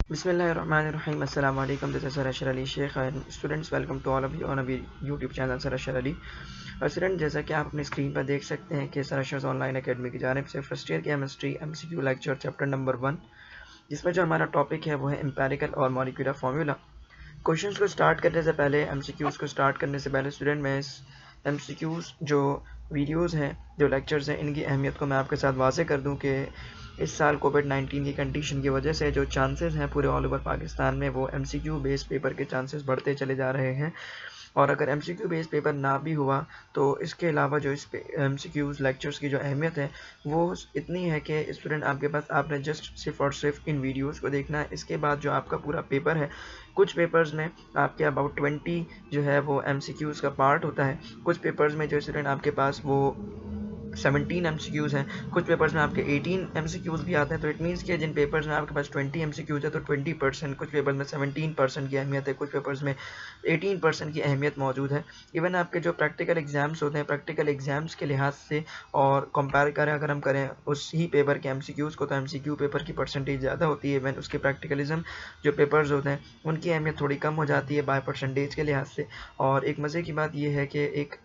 Bismillahirrahmanirrahim. Assalamu alaikum. This is Sir Ashar Ali Sheikh and students, welcome to all of you on our YouTube channel Sir Ashar Ali. और student, जैसा कि आप अपनी screen पर देख सकते हैं कि सर अशर्स ऑनलाइन एकेडमी की जानिब से first year chemistry MCQ lecture chapter number 1, जिसमें जो हमारा टॉपिक है वो है एम्पेरिकल और मॉलिक्यूलर फार्मूला। क्वेश्चंस को स्टार्ट करने से पहले, MCQs को स्टार्ट करने से पहले स्टूडेंट, मैं इस MCQs जो वीडियोस हैं, जो लेक्चर्स हैं, इनकी अहमियत को मैं आपके साथ वाज़े कर दूं कि इस साल कोविड-19 की कंडीशन की वजह से जो चांसेस हैं पूरे ऑल ओवर पाकिस्तान में, वो MCQ बेस्ड पेपर के चांसेस बढ़ते चले जा रहे हैं। और अगर MCQ बेस्ड पेपर ना भी हुआ तो इसके अलावा जो इस MCQs लेक्चर्स की जो अहमियत है वो इतनी है कि स्टूडेंट आपके पास, आपने जस्ट सिर्फ और सिर्फ इन वीडियोस को देखना है। इसके बाद जो आपका पूरा पेपर है, कुछ पेपर्स में आपके अबाउट 20 जो है वो MCQs का पार्ट होता है, कुछ पेपर्स में जो स्टूडेंट आपके पास वो 17 MCQs हैं, कुछ पेपर्स में आपके 18 MCQs भी आते हैं। तो इट मीन्स कि जिन पेपर्स में आपके पास 20 MCQs है तो 20%, कुछ पेपर्स में 17% की अहमियत है, कुछ पेपर्स में 18% की अहमियत मौजूद है। इवन आपके जो प्रैक्टिकल एग्जाम्स होते हैं, प्रैक्टिकल एग्जाम्स के लिहाज से और कंपेयर करें अगर हम करें उस ही पेपर के MCQs को, तो MCQ पेपर की परसेंटेज ज़्यादा होती है। इवन उसके प्रैक्टिकलिज्म जो पेपर्स होते हैं उनकी अहमियत थोड़ी कम हो जाती है बाय परसेंटेज के लिहाज से। और एक मज़े की बात यह है कि एक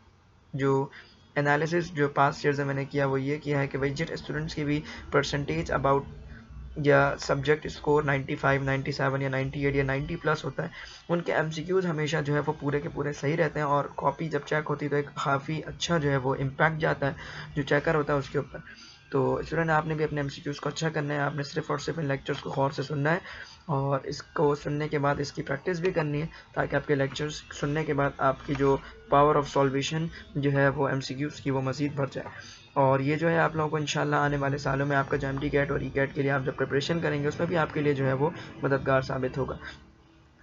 जो एनालिसिस जो पास्ट ईयर से मैंने किया वो ये किया है कि भाई जिन स्टूडेंट्स की भी परसेंटेज अबाउट या सब्जेक्ट स्कोर 95, 97 या 98 या 90 प्लस होता है, उनके MCQs हमेशा जो है वो पूरे के पूरे सही रहते हैं। और कॉपी जब चेक होती है तो एक काफ़ी अच्छा जो है वो इम्पैक्ट जाता है जो चेकर होता है उसके ऊपर। तो स्टूडेंट, आपने भी अपने MCQs को अच्छा करना है, आपने सिर्फ और सिर्फ इन लेक्चर्स को गौर से सुनना है और इसको सुनने के बाद इसकी प्रैक्टिस भी करनी है, ताकि आपके लेक्चर्स सुनने के बाद आपकी जो पावर ऑफ सॉल्वेशन जो है वो MCQs की वो मज़ीद बढ़ जाए। और ये जो है आप लोगों को इंशाल्लाह आने वाले सालों में आपका जो MD कैट और ECAT के लिए आप जब प्रिपरेशन करेंगे उसमें भी आपके लिए जो है वो मददगार साबित होगा।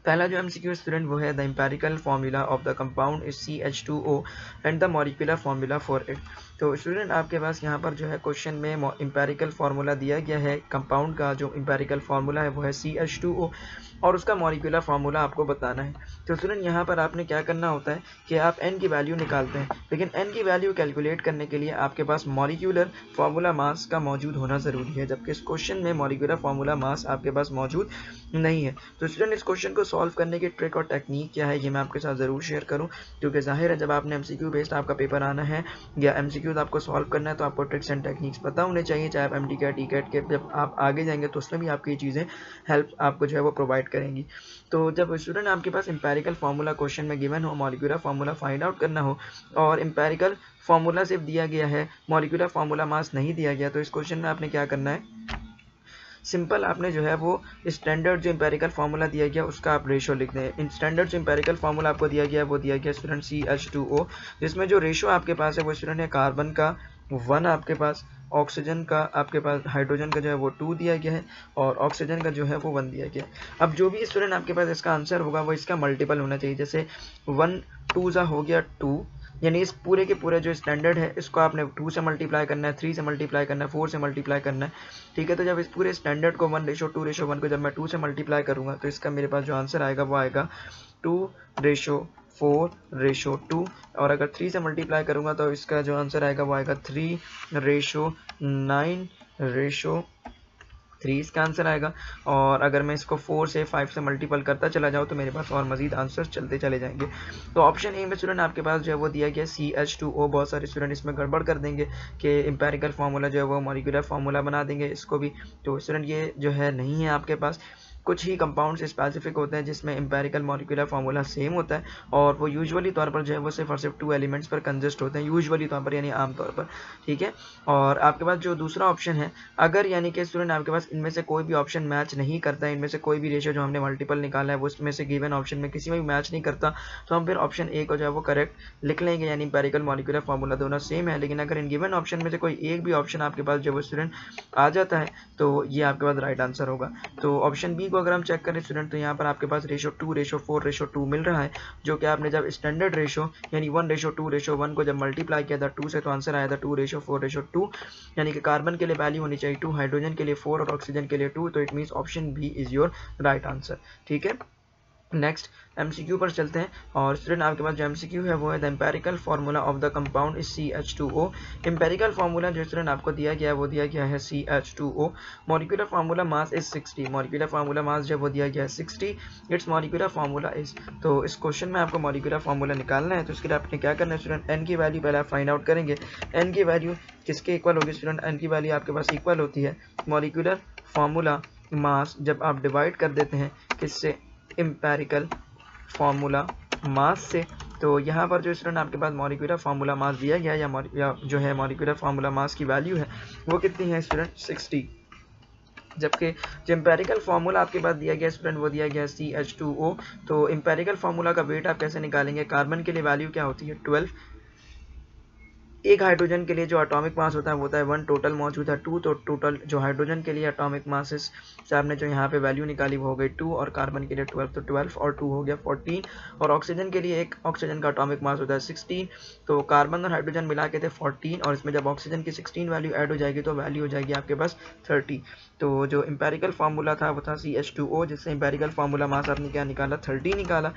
पहला जो MCQ स्टूडेंट वो है the empirical formula of the compound is CH2O and the molecular formula for it. तो स्टूडेंट, आपके पास यहाँ पर जो है क्वेश्चन में एम्पेरिकल फार्मूला दिया गया है, कंपाउंड का जो एम्पेरिकल फार्मूला है वो है CH2O और उसका मॉलिक्यूलर फार्मूला आपको बताना है। तो स्टूडेंट, यहाँ पर आपने क्या करना होता है कि आप n की वैल्यू निकालते हैं, लेकिन n की वैल्यू कैलकुलेट करने के लिए आपके पास मॉलिक्यूलर फार्मूला मास का मौजूद होना ज़रूरी है, जबकि इस क्वेश्चन में मॉलिक्यूलर फार्मूला मास आपके पास मौजूद नहीं है। तो स्टूडेंट, इस क्वेश्चन को सॉल्व करने की ट्रिक और टेक्निक क्या है ये मैं आपके साथ ज़रूर शेयर करूं, क्योंकि जाहिर है जब आपने MCQ बेस्ड आपका पेपर आना है या MCQ आपको सॉल्व करना है तो आपको ट्रिक्स एंड टेक्निक्स पता होने चाहिए, चाहे आप MD कैट ECAT के जब आप आगे जाएंगे तो उसमें भी आपकी चीज़ें हेल्प आपको जो है वो प्रोवाइड करेंगी। तो जब स्टूडेंट आपके पास एम्पेरिकल फार्मूला क्वेश्चन में गिवन हो, मॉलिक्यूलर फार्मूला फाइंड आउट करना हो और एम्पेरिकल फार्मूला सिर्फ दिया गया है, मॉलिक्यूलर फार्मूला मास नहीं दिया गया, तो इस क्वेश्चन में आपने क्या करना है, सिंपल आपने जो है वो स्टैंडर्ड जो एम्पेरिकल फार्मूला दिया गया उसका आप रेशो लिख दें। इन स्टैंडर्ड जो एम्पेरिकल फार्मूला आपको दिया गया है वो दिया गया स्टूडेंट CH2O, जिसमें जो रेशो आपके पास है वो स्टूडेंट है कार्बन का 1, आपके पास ऑक्सीजन का, आपके पास हाइड्रोजन का जो है वो 2 दिया गया है और ऑक्सीजन का जो है वो 1 दिया गया है। अब जो भी स्टूडेंट आपके पास इसका आंसर होगा वो इसका मल्टीपल होना चाहिए, जैसे 1 2 हो गया 2, यानी इस पूरे के पूरे जो स्टैंडर्ड है इसको आपने 2 से मल्टीप्लाई करना है, 3 से मल्टीप्लाई करना है, 4 से मल्टीप्लाई करना है, ठीक है। तो जब इस पूरे स्टैंडर्ड को 1:2:1 को जब मैं 2 से मल्टीप्लाई करूँगा तो इसका मेरे पास जो आंसर आएगा वो आएगा 2:4:2, और अगर 3 से मल्टीप्लाई करूँगा तो इसका जो आंसर आएगा वो आएगा 3:9:3 इसका आंसर आएगा। और अगर मैं इसको 4 से 5 से मल्टीपल करता चला जाऊँ तो मेरे पास और मजीद आंसर्स चलते चले जाएंगे। तो ऑप्शन ए में स्टूडेंट आपके पास जो है वो दिया गया CH2O। बहुत सारे स्टूडेंट इसमें गड़बड़ कर देंगे कि एम्पेरिकल फार्मूला जो है वो मॉलिक्यूलर फार्मूला बना देंगे इसको भी, तो स्टूडेंट ये जो है नहीं है आपके पास। कुछ ही कंपाउंड्स स्पेसिफिक होते हैं जिसमें एम्पेरिकल मॉलिक्यूलर फार्मूला सेम होता है और वो यूजुअली तौर पर जो है वो सिर्फ और सिर्फ 2 एलिमेंट्स पर कंसिस्ट होते हैं, यूजुअली तौर पर यानी आम तौर पर, ठीक है। और आपके पास जो दूसरा ऑप्शन है, अगर यानी कि स्टूडेंट आपके पास इनमें से कोई भी ऑप्शन मैच नहीं करता है, इनमें से कोई भी रेशियो जो हमने मल्टीपल निकाला है वो उसमें से गिवन ऑप्शन में किसी में भी मैच नहीं करता, तो हम फिर ऑप्शन ए को जो है वो करेक्ट लिख लेंगे, यानी एम्पेरिकल मॉलिक्यूलर फार्मूला दोनों सेम है। लेकिन अगर इन गिवन ऑप्शन में से कोई एक भी ऑप्शन आपके पास जो वो स्टूडेंट आ जाता है तो ये आपके पास राइट आंसर होगा। तो ऑप्शन बी को अगर हम चेक करें स्टूडेंट तो यहाँ पर आपके पास रेशो 2:4:2 मिल रहा है, जो कि आपने जब स्टैंडर्ड रेशो यानी 1:2:1 को जब मल्टीप्लाई किया था 2 से तो आंसर आया था 2:4:2, यानी कि कार्बन के लिए वैल्यू होनी चाहिए 2, हाइड्रोजन के लिए 4 और ऑक्सीजन के लिए 2, तो it means option B is your right answer, ठीक है। नेक्स्ट एमसीक्यू पर चलते हैं और स्टूडेंट आपके पास जो एमसीक्यू है वो है the empirical formula of the compound is CH2O। Empirical formula जो स्टूडेंट आपको दिया गया है वो दिया गया है CH2O। Molecular formula mass is 60। Molecular formula mass जो वो दिया गया है 60। इट्स मॉलिक्यूलर फार्मूला इज, तो इस क्वेश्चन में आपको मॉलिक्यूलर फार्मूला निकालना है। तो इसके लिए आपने क्या करना है स्टूडेंट, एन की वैल्यू पहले आप फाइंड आउट करेंगे। एन की वैल्यू किसके इक्वल होगी स्टूडेंट, एन की वैल्यू आपके पास इक्वल होती है मॉलिक्यूलर फार्मूला मास जब आप डिवाइड कर देते हैं किससे, एम्पेरिकल फार्मूला मास से। तो यहाँ पर जो स्टूडेंट आपके पास मॉलिक्यूलर फार्मूला मास दिया गया या जो है मॉलिक्यूलर फार्मूला मास की वैल्यू है वो कितनी है स्टूडेंट 60। जबकि जो एम्पेरिकल फार्मूला आपके पास दिया गया स्टूडेंट वो दिया गया CH2O। तो एम्पेरिकल फार्मूला का वेट आप कैसे निकालेंगे, कार्बन के लिए वैल्यू क्या होती है 12। एक हाइड्रोजन के लिए जो एटॉमिक मास होता है वो होता है 1, टोटल मौजूद है 2। तो टोटल जो हाइड्रोजन के लिए एटॉमिक मासेस से आपने जो यहाँ पे वैल्यू निकाली वो हो गई 2 और कार्बन के लिए 12, तो 12 और 2 हो गया 14। और ऑक्सीजन के लिए एक ऑक्सीजन का एटॉमिक मास होता है 16। तो कार्बन और हाइड्रोजन मिला के थे 14 और इसमें जब ऑक्सीजन की 16 वैल्यू ऐड हो जाएगी तो वैल्यू हो जाएगी आपके पास 30। तो जो एम्पेरिकल फार्मूला था वो था CH2O, जिससे एम्पेरिकल फार्मूला मास आपने क्या निकाला 30 निकाला।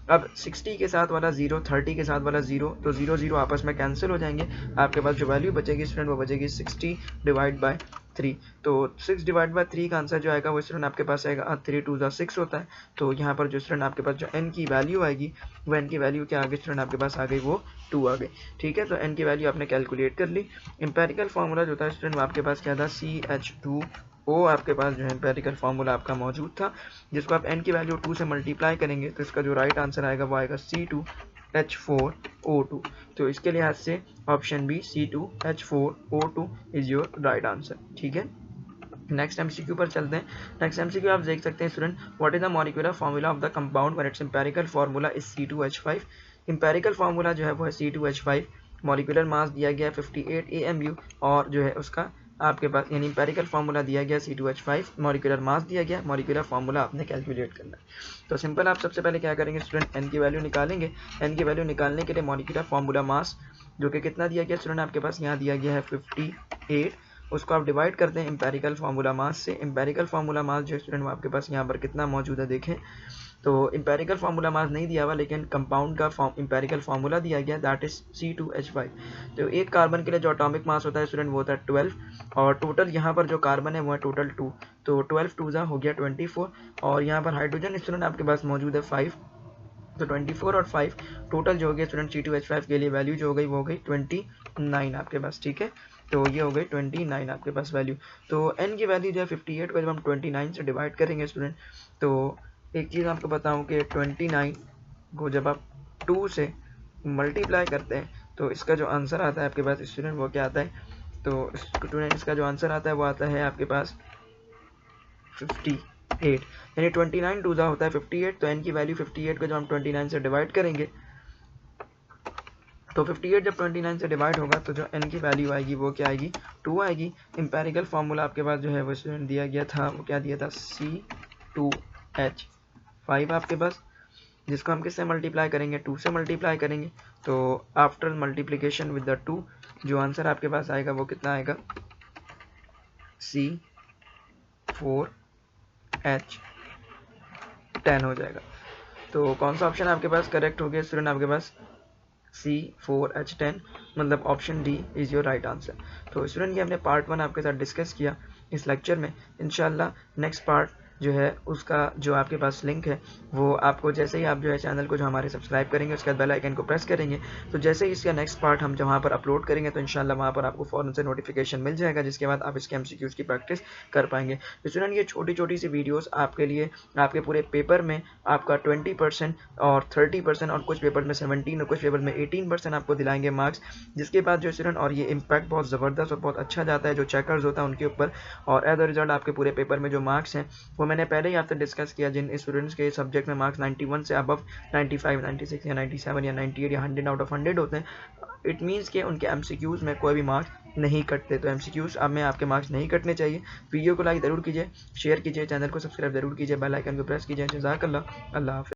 अब 60 के साथ वाला 0, 30 के साथ वाला 0, तो 0 0 आपस में कैंसिल हो जाएंगे। आपके पास जो वैल्यू बचेगी स्टूडेंट वो बचेगी 60 डिवाइड बाय 3। तो 6 डिवाइड बाय 3 का आंसर जो आएगा वो स्टूडेंट आपके पास आएगा 3 2 6 होता है। तो यहाँ पर जो स्टूडेंट आपके पास जो n की वैल्यू आएगी वो n की वैल्यू क्या आ गई स्टूडेंट आपके पास आ गई वो 2 आ गई। ठीक है, तो n की वैल्यू आपने कैलकुलेट कर ली। एम्पेरिकल फार्मूला जो था स्टूडेंट वो आपके पास क्या था CH2O। आपके पास जो है एम्पेरिकल फार्मूला आपका मौजूद था, जिसको आप n की वैल्यू 2 से मल्टीप्लाई करेंगे तो इसका जो राइट आंसर आएगा वो आएगा C2H4O2। तो इसके लिहाज से option B C2H4O2 is your right answer. ठीक है, नेक्स्ट एमसीक्यू पर चलते हैं। नेक्स्ट एमसीक्यू आप देख सकते हैं student, what is the molecular formula of the compound when it's empirical formula is C2H5। Empirical formula जो है वो है C2H5। मॉलिक्यूलर मास दिया गया 58 AMU और जो है उसका आपके पास यानी एम्पेरिकल फार्मूला दिया गया C2H5, मॉलिक्यूलर मास दिया गया, मॉलिक्यूलर फार्मूला आपने कैलकुलेट करना है। तो सिंपल आप सबसे पहले क्या करेंगे स्टूडेंट, एन की वैल्यू निकालेंगे। एन की वैल्यू निकालने के लिए मॉलिक्यूलर फार्मूला मास जो कि कितना दिया गया स्टूडेंट आपके पास यहाँ दिया गया है 58, उसको आप डिवाइड करते हैं एम्पेरिकल फार्मूला मास से। एम्पेरिकल फार्मूला मास जो स्टूडेंट वो आपके पास यहाँ पर कितना मौजूद है देखें, तो एम्पेरिकल फार्मूला मास नहीं दिया हुआ लेकिन कंपाउंड का एम्पेरिकल फार्मूला दिया गया दैट इज C2H5। तो एक कार्बन के लिए जो एटॉमिक मास होता है स्टूडेंट वो होता है 12 और टोटल यहाँ पर जो कार्बन है वो है टोटल 2, तो 12 2 हो गया 24 और यहाँ पर हाइड्रोजन स्टूडेंट आपके पास मौजूद है 5, तो 24 और 5 टोटल जो हो गया स्टूडेंट C2H5 के लिए वैल्यू जो हो गई वो हो गई 29 आपके पास। ठीक है, तो ये हो गई 29 आपके पास वैल्यू। तो n की वैल्यू जो है 58 को जब हम 29 से डिवाइड करेंगे स्टूडेंट, तो एक चीज़ आपको बताऊं कि 29 को जब आप 2 से मल्टीप्लाई करते हैं तो इसका जो आंसर आता है आपके पास स्टूडेंट वो क्या आता है, तो स्टूडेंट इसका जो आंसर आता है वो आता है आपके पास 58, यानी 29 2 होता है 58। तो n की वैल्यू 58 को जब हम 29 से डिवाइड करेंगे तो 58 जब 29 से डिवाइड होगा तो जो n की वैल्यू आएगी वो क्या आएगी 2 आएगी। एम्पेरिकल फार्मूला आपके पास जो है वो स्टूडेंट दिया गया था, वो क्या दिया था C2H5 आपके पास, जिसको हम किससे मल्टीप्लाई करेंगे 2 से मल्टीप्लाई करेंगे। तो आफ्टर मल्टीप्लिकेशन विद द 2 जो आंसर आपके पास आएगा वो कितना आएगा C4H10 हो जाएगा। तो कौन सा ऑप्शन आपके पास करेक्ट हो गया स्टूडेंट, आपके पास C4H10 मतलब option D is your right answer. तो स्टूडेंट ये हमने पार्ट 1 आपके साथ डिस्कस किया इस लेक्चर में। इंशाल्लाह नेक्स्ट पार्ट जो है उसका जो आपके पास लिंक है वो आपको जैसे ही आप जो है चैनल को जो हमारे सब्सक्राइब करेंगे उसके बाद बेल आइकन को प्रेस करेंगे तो जैसे ही इसका नेक्स्ट पार्ट हम जहाँ पर अपलोड करेंगे तो इंशाल्लाह वहाँ पर आपको फ़ौरन से नोटिफिकेशन मिल जाएगा, जिसके बाद आप इसके MCQs की प्रैक्टिस कर पाएंगे। तो स्टूडेंट ये छोटी छोटी सी वीडियोज़ आपके लिए आपके पूरे पेपर में आपका 20% और 30% और कुछ पेपर में 17 और कुछ पेपर में 18% आपको दिलाएंगे मार्क्स, जिसके बाद जो स्टूडेंट और ये इम्पैक्ट बहुत ज़बरदस्त और बहुत अच्छा जाता है जो चेकर्स होता है उनके ऊपर, और एज अ रिजल्ट आपके पूरे पेपर में जो मार्क्स हैं वो मैंने पहले ही आपसे डिस्कस किया। जिन स्टूडेंट्स के सब्जेक्ट में मार्क्स 91 से अबव 95, 96 या 97 या 98 या 100 आउट ऑफ 100 होते हैं, इट मीन्स कि उनके MCQs में कोई भी मार्क्स नहीं कटते। तो MCQs अब में आपके मार्क्स नहीं कटने चाहिए। वीडियो को लाइक ज़रूर कीजिए, शेयर कीजिए, चैनल को सब्सक्राइब ज़रूर कीजिए, बेल आइकन को प्रेस कीजिए। जज़ाकल्लाह, अल्लाह हाफ़िज़।